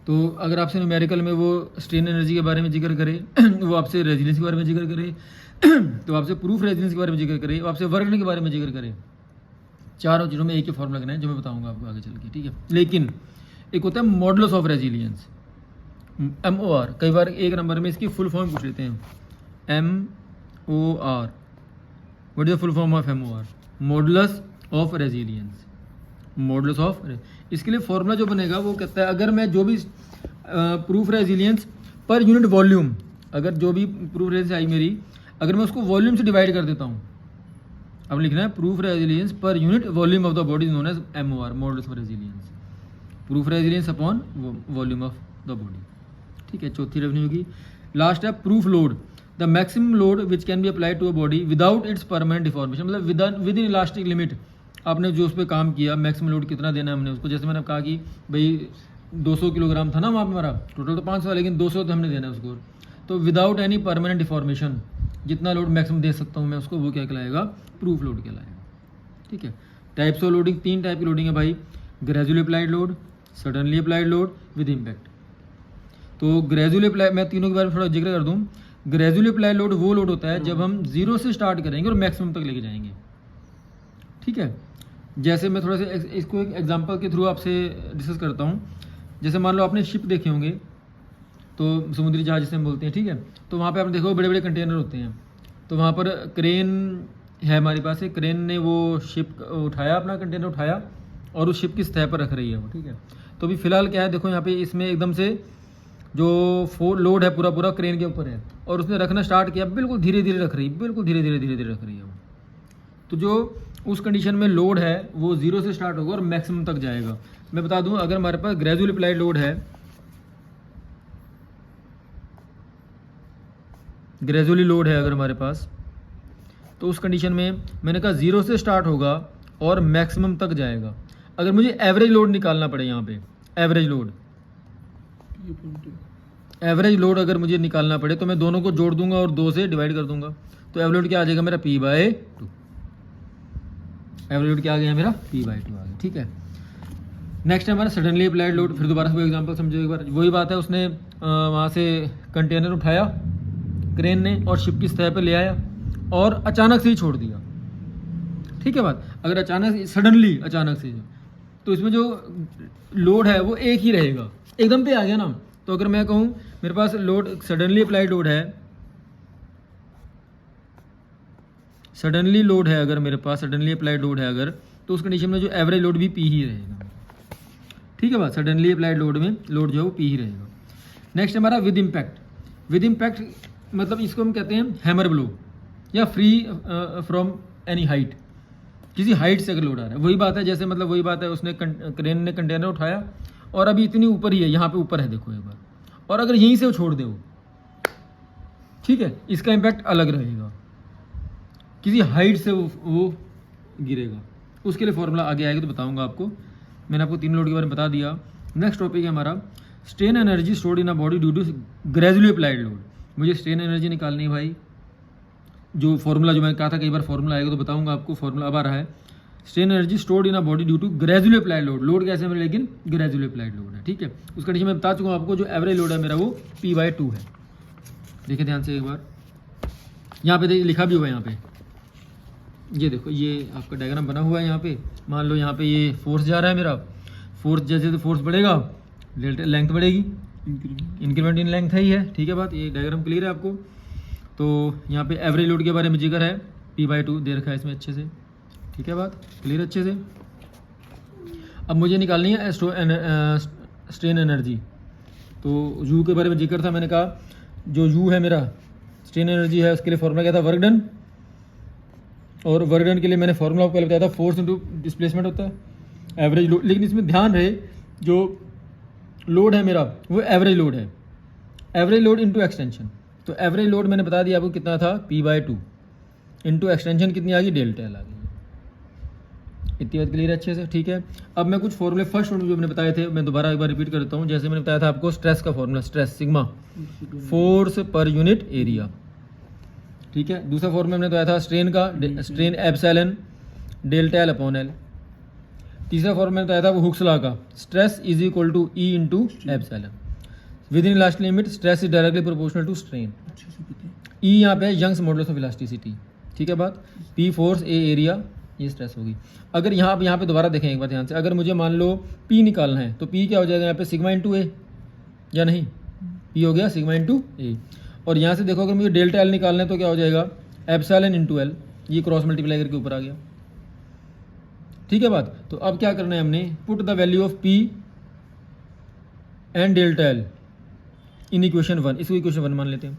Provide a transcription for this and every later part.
तो अगर आपसे न्यूमेरिकल में वो स्ट्रेन एनर्जी के बारे में जिक्र करे, वो आपसे रेजिलियंस के बारे में जिक्र करे, तो आपसे प्रूफ रेजिलियंस के बारे में जिक्र करे, वो आपसे वर्क डन के बारे में जिक्र करे, चारों चीज़ों में एक ही फॉर्मूला लगना है जो मैं बताऊंगा आपको आगे चल के, ठीक है। लेकिन एक होता है मॉडुलस ऑफ रेजिलियंस, MOR। कई बार एक नंबर में इसकी फुल फॉर्म पूछ लेते हैं, MOR। What is the full form of MOR? Modulus of resilience. Modulus of, इसके लिए फॉर्मूला जो बनेगा वो कहता है अगर मैं जो भी प्रूफ रेजिलियंस पर यूनिट वॉल्यूम, अगर जो भी प्रूफ रेजिलियंस आई मेरी, अगर मैं उसको वॉल्यूम से डिवाइड कर देता हूँ, अब लिखना है प्रूफ रेजिलियंस पर unit volume of the body is known as MOR, modulus of resilience. Proof resilience upon volume of the body, ठीक है। चौथी रेवेन्यू होगी। लास्ट है proof load, the maximum load which can be applied to a body without its permanent deformation, मतलब within elastic limit आपने जो उस पर काम किया, मैक्सिमम लोड कितना देना है हमने उसको। जैसे मैंने कहा कि भाई 200 किलोग्राम था ना वहाँ पे हमारा, टोटल तो 500 लेकिन 200 तो हमने देना है उसको, तो विदाउट एनी परमानेंट डिफॉर्मेशन जितना लोड मैक्सिमम दे सकता हूँ मैं उसको, वो क्या कहलाएगा? प्रूफ लोड कहलाएगा, ठीक है। टाइप्स ऑफ लोडिंग, 3 टाइप की लोडिंग है भाई, gradually applied load, suddenly applied load, with impact. तो ग्रेजुअली अप्लाई, मैं तीनों के बारे में थोड़ा जिक्र कर दूँ। ग्रेजुअली अप्लाइड लोड वो लोड होता है जब हम 0 से स्टार्ट करेंगे और मैक्सिमम तक लेके जाएंगे, ठीक है। जैसे मैं थोड़ा सा इसको एक एग्जांपल के थ्रू आपसे डिस्कस करता हूँ। जैसे मान लो आपने शिप देखे होंगे, तो समुद्री जहाज जिसे हम बोलते हैं, ठीक है। तो वहाँ पे आपने देखो बड़े बड़े कंटेनर होते हैं, तो वहाँ पर क्रेन है हमारे पास, एक क्रेन ने वो शिप उठाया, अपना कंटेनर उठाया और उस शिप की सतह पर रख रही है वो, ठीक है। तो अभी फिलहाल क्या है, देखो यहाँ पे इसमें एकदम से जो लोड है पूरा पूरा क्रेन के ऊपर है, और उसने रखना स्टार्ट किया, बिल्कुल धीरे धीरे रख रही है, बिल्कुल धीरे धीरे रख रही है वो। तो जो उस कंडीशन में लोड है वो 0 से स्टार्ट होगा और मैक्सिमम तक जाएगा। मैं बता दूं, अगर हमारे पास ग्रेजुअल अप्लाइड लोड है, ग्रेजुअली लोड है अगर हमारे पास, तो उस कंडीशन में मैंने कहा 0 से स्टार्ट होगा और मैक्सिमम तक जाएगा। अगर मुझे एवरेज लोड निकालना पड़े, यहाँ पे एवरेज लोड अगर मुझे निकालना पड़े, तो मैं दोनों को जोड़ दूंगा और 2 से डिवाइड कर दूंगा, तो एवरेज लोड क्या आ जाएगा मेरा? P/2। एवरेज लोड क्या आ गया मेरा? P/2 आ गया, ठीक है। नेक्स्ट है हमारा सडनली अप्लाइड लोड। फिर दोबारा से वो एग्जांपल समझो एक बार, वही बात है, उसने वहाँ से कंटेनर उठाया क्रेन ने और शिप की सतह पे ले आया और अचानक से ही छोड़ दिया, ठीक है बात। अगर अचानक सडनली अचानक से, तो इसमें जो लोड है वो एक ही रहेगा, एकदम पे आ गया ना। तो अगर मैं कहूँ मेरे पास लोड सडनली अप्लाइड लोड है, सडनली लोड है अगर मेरे पास सडनली अप्लाइड लोड है अगर, तो उस कंडीशन में जो एवरेज लोड भी P ही रहेगा, ठीक है बात। सडनली अप्लाइड लोड में लोड जो है वो P ही रहेगा। नेक्स्ट हमारा विद इम्पैक्ट। विद इम्पैक्ट मतलब इसको हम कहते हैं हैमर ब्लो, या फ्री फ्रॉम एनी हाइट, किसी हाइट से अगर लोड आ रहा है। वही बात है, जैसे मतलब वही बात है, उसने क्रेन ने कंटेनर उठाया और अभी इतनी ऊपर ही है, यहाँ पे ऊपर है देखो एक बार, और अगर यहीं से वो छोड़ दे वो, ठीक है, इसका इम्पैक्ट अलग रहेगा, किसी हाइट से वो गिरेगा। उसके लिए फॉर्मूला आगे आएगा तो बताऊंगा आपको। मैंने आपको 3 लोड के बारे में बता दिया। नेक्स्ट टॉपिक है हमारा strain energy stored in a body due to gradually applied load. मुझे स्ट्रेन एनर्जी निकालनी है भाई, जो फॉर्मूला जो मैंने कहा था कई बार फॉर्मूला आएगा तो बताऊंगा आपको। फॉर्मूला अब आ रहा है, strain energy stored in a body due to gradually applied load. Load कैसे है, लेकिन ग्रेजुअली अप्लाइड लोड है, ठीक है। उस कंडीशन में बता चुका हूँ आपको, जो एवरेज लोड है मेरा वो P/2 है। देखिए ध्यान से एक बार, यहाँ पे देखिए लिखा भी हुआ है, यहाँ पे ये देखो, ये आपका डायग्राम बना हुआ है। यहाँ पे मान लो यहाँ पे ये फोर्स जा रहा है मेरा, फोर्स जैसे तो फोर्स बढ़ेगा लेंथ बढ़ेगी, इंक्रीमेंट इन लेंथ है ही है, ठीक है बात। ये डायग्राम क्लियर है आपको। तो यहाँ पे एवरेज लोड के बारे में जिक्र है, P/2 दे रखा है इसमें अच्छे से, ठीक है बात, क्लियर अच्छे से। अब मुझे निकालनी है स्ट्रेन एनर्जी। तो U के बारे में जिक्र था, मैंने कहा जो U है मेरा स्ट्रेन एनर्जी है, उसके लिए फॉर्मूला क्या था? Work done. और वर्क डन के लिए मैंने फॉर्मूला आपको पहले बताया था, फोर्स इनटू डिस्प्लेसमेंट होता है, एवरेज लोड। लेकिन इसमें ध्यान रहे, जो लोड है मेरा वो एवरेज लोड है, एवरेज लोड इनटू एक्सटेंशन। तो एवरेज लोड मैंने बता दिया आपको कितना था, P/2 इनटू एक्सटेंशन कितनी आ गई, डेल्टा आ गई। इतनी बात क्लियर है अच्छे से, ठीक है। अब मैं कुछ फॉर्मूले फर्स्ट जो मैंने बताए थे मैं दोबारा एक बार रिपीट करता हूँ। जैसे मैंने बताया था आपको स्ट्रेस का formula, stress sigma, force per unit area, ठीक है। दूसरा फॉर्मूला मैंने बताया था स्ट्रेन का, स्ट्रेन एप्सिलॉन डेल्टा L/L। तीसरा फॉर्मूला मैंने बताया था वो हुक्स लॉ का, stress is equal to E into epsilon within elastic limit, stress is directly proportional to strain. E यहाँ पे यंग्स मॉडुलस ऑफ इलास्टिसिटी, ठीक है बात। पी फोर्स, ए एरिया, ये स्ट्रेस होगी। अगर यहाँ पे दोबारा देखें एक बार ध्यान से, अगर मुझे मान लो पी निकालना है तो पी क्या हो जाएगा यहाँ पे, सिग्मा इंटू ए, या नहीं, पी हो गया सिग्मा इंटू ए। और यहाँ से देखो अगर मुझे डेल्टा एल निकालना है तो क्या हो जाएगा, एप्सिलॉन इंटू एल, ये क्रॉस मल्टीप्लाई करके ऊपर आ गया, ठीक है बात। तो अब क्या करना है हमने, put the value of P and delta L in equation 1, इसको इक्वेशन 1 मान लेते हैं।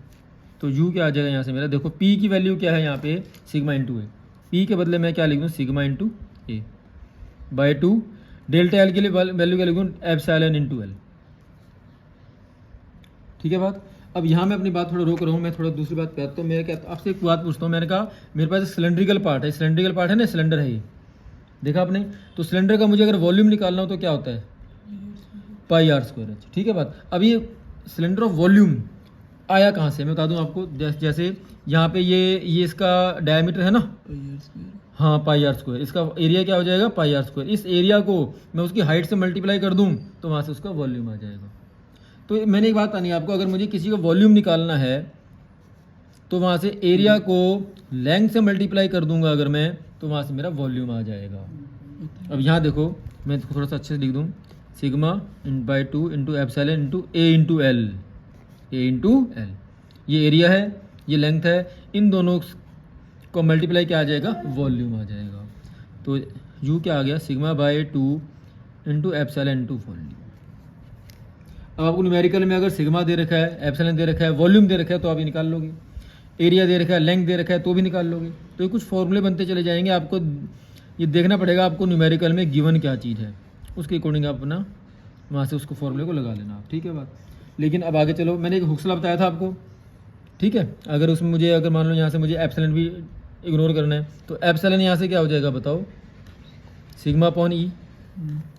तो यू क्या आ जाएगा यहाँ से मेरा, देखो पी की वैल्यू क्या है यहाँ पे, सिग्मा इंटू ए, पी के बदले मैं क्या लिख दूँ, सिग्मा इंटू ए बाय 2, डेल्टा एल के लिए वैल्यू क्या लिख दूँ, एप्सिलॉन इंटू एल, ठीक है बात। अब यहाँ मैं अपनी बात थोड़ा रोक रहा हूँ, मैं थोड़ा दूसरी बात कहता हूँ। मैं क्या आपसे एक बात पूछता हूँ, मैंने कहा मेरे पास सिलेंड्रिकल पार्ट है, सिलेंड्रिकल पार्ट है ना, सिलेंडर है ये, देखा आपने। तो सिलेंडर का मुझे अगर वॉल्यूम निकालना हो तो क्या होता है, पाई आर स्क्वायर एच, ठीक है बात। अब ये सिलेंडर ऑफ वॉल्यूम आया कहाँ से, मैं बता दूँ आपको। जैसे यहाँ पे ये इसका डायमीटर है ना, हाँ पाई आर स्क्वायर, इसका एरिया क्या हो जाएगा, पाई आर स्क्वायर। इस एरिया को मैं उसकी हाइट से मल्टीप्लाई कर दूँ तो वहाँ से उसका वॉल्यूम आ जाएगा। तो मैंने एक बात बतानी है आपको, अगर मुझे किसी का वॉल्यूम निकालना है तो वहाँ से एरिया को लेंथ से मल्टीप्लाई कर दूंगा अगर मैं, तो वहाँ से मेरा वॉल्यूम आ जाएगा। अब यहाँ देखो मैं थोड़ा सा अच्छे से लिख दूँ, sigma by 2 into epsilon into A into L, A into L, ये एरिया है, ये लेंथ है, इन दोनों को मल्टीप्लाई क्या आ जाएगा, वॉल्यूम आ जाएगा। तो यू क्या आ गया, sigma by 2 into epsilon into volume. अब आपको न्यूमेरिकल में अगर सिग्मा दे रखा है, एप्सिलॉन दे रखा है, वॉल्यूम दे रखा है तो आप ये निकाल लोगे, एरिया दे रखा है, लेंथ दे रखा है तो भी निकाल लोगे। तो ये कुछ फॉर्मूले बनते चले जाएंगे, आपको ये देखना पड़ेगा आपको न्यूमेरिकल में गिवन क्या चीज़ है, उसके अकॉर्डिंग आप अपना वहाँ से उसको फॉर्मूले को लगा लेना आप, ठीक है बात। लेकिन अब आगे चलो, मैंने एक हुक्स लॉ बताया था आपको, ठीक है। अगर उसमें मुझे अगर मान लो यहाँ से मुझे एप्सिलॉन भी इग्नोर करना है तो एप्सिलॉन यहाँ से क्या हो जाएगा बताओ, सिग्मा अपॉन ई,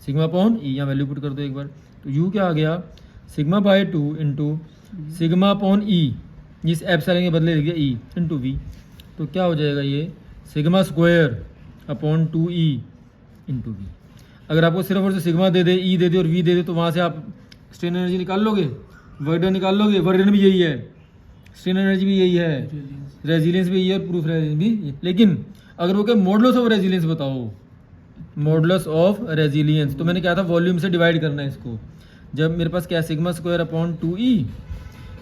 सिग्मा अपॉन ई, यहाँ वैल्यू पुट कर दो एक बार। तो यू क्या आ गया, sigma by 2 into sigma upon E, जिस एप्सिलॉन के बदले लिख दिया ई इंटू वी। तो क्या हो जाएगा ये, sigma square upon 2e into V. अगर आपको सिर्फ और सिर्फ सिग्मा दे दे, ई दे दे और वी दे दे तो वहाँ से आप स्ट्रेन एनर्जी निकाल लोगे, वर्क डन निकाल लोगे। वर्क डन भी यही है, स्ट्रेन एनर्जी भी यही है, रेजिलियंस भी यही है और प्रूफ रेजिलियंस भी। लेकिन अगर वो क्या मॉडुलस ऑफ रेजिलियंस बताओ, मॉडुलस ऑफ रेजिलियंस, तो मैंने क्या था, वॉल्यूम से डिवाइड करना है इसको। जब मेरे पास क्या है, सिग्मा स्क्वायर अपॉन 2e,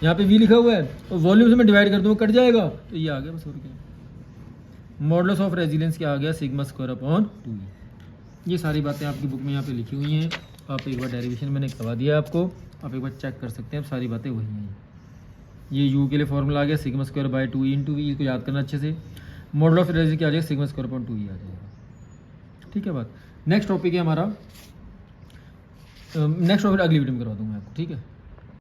यहाँ पे v लिखा हुआ है और वॉल्यूम से मैं डिवाइड कर दूँ कट जाएगा, तो ये आ गया बस। और क्या मॉडुलस ऑफ रेजिलियंस क्या आ गया, सिग्मा स्क्वायर अपॉन 2e। ये सारी बातें आपकी बुक में यहाँ पे लिखी हुई हैं, आप एक बार डेरिवेशन मैंने करवा दिया आपको, आप एक बार चेक कर सकते हैं, सारी बातें वही हैं। ये u के लिए फॉर्मूला आ गया sigma square by 2e into V, इसको याद करना अच्छे से। मॉडुलस ऑफ रेजिलियंस क्या आ जाएगा, सिग्मा स्क्वायर अपॉन 2e आ जाएगा, ठीक है बात। नेक्स्ट टॉपिक है हमारा, नेक्स्ट टॉपिक अगली वीडियो में करवा दूँगा आपको, ठीक है।